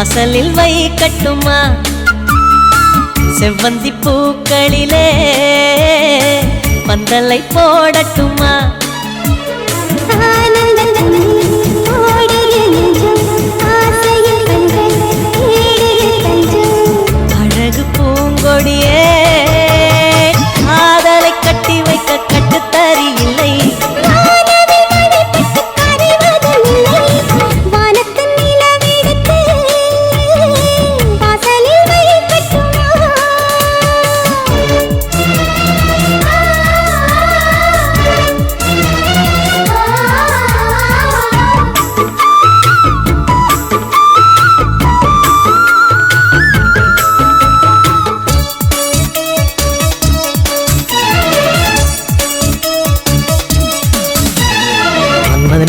வாசலில் வைக்கட்டுமா செவ்வந்தி பூக்களிலே பந்தலை போடட்டுமா அழகு பூங்கொடியே காதலை கட்டி வைக்க கட்டுத்தறி இல்லை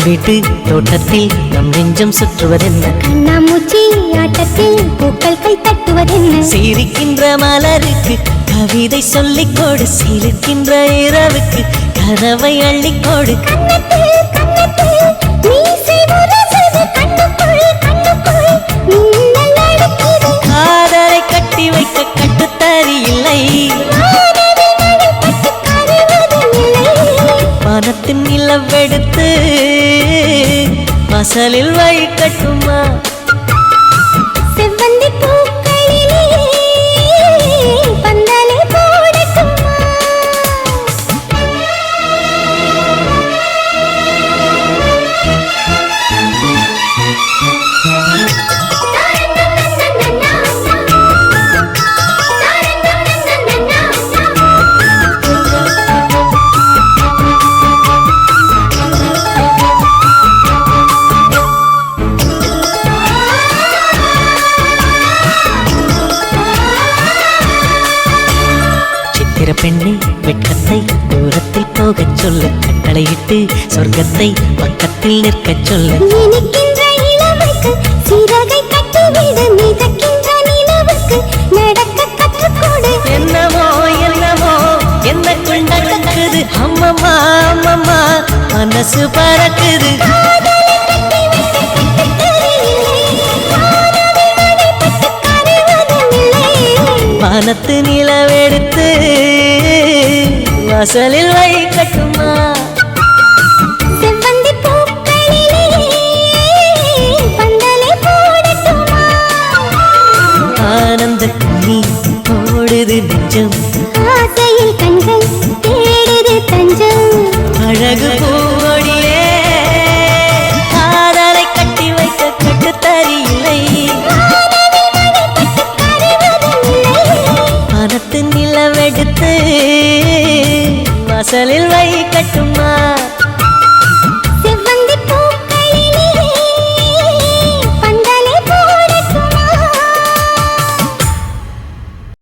வீட்டு தோட்டத்தில் நம் நெஞ்சம் சுற்றுவதென்ன கண்ணாமூச்சி ஆட்டத்தில் பூக்கள் கை தட்டுவதென்ன சிரிக்கின்ற மலருக்கு கவிதை சொல்லிக் கொடு சிரிக்கின்ற இரவுக்கு கனவை அள்ளிக்கோடு காதலை கட்டி வைக்க கட்டுத்தறி இல்லை வானத்தின் நிலவெடுத்து வாசலில் வைக்கட்டுமா செவ்வந்தி பூக்களிலே பந்தலை போடட்டுமா பெண்ணே வெட்கத்தை தூரத்தில் போகச் சொல்ல கட்டளையிட்டு சொர்க்கத்தை பக்கத்தில் நிற்கச் சொல்ல நினைக்கின்ற இளமைக்கு சிறகை கட்டிவிடு மிதக்கின்ற நிலவுக்கு நடக்க கற்றுக்கொடு என்னமோ என்னமோ என்னக்குள் நடக்குது அம்மம்மா அம்மம்மா மனசு பறக்குது வானத்து நிலவெடுத்து வாசலில் வைக்கட்டுமா செவ்வந்தி பூக்களிலே பந்தலை போடட்டுமா ஆனந்த நீ ஓடுது நெஞ்சம்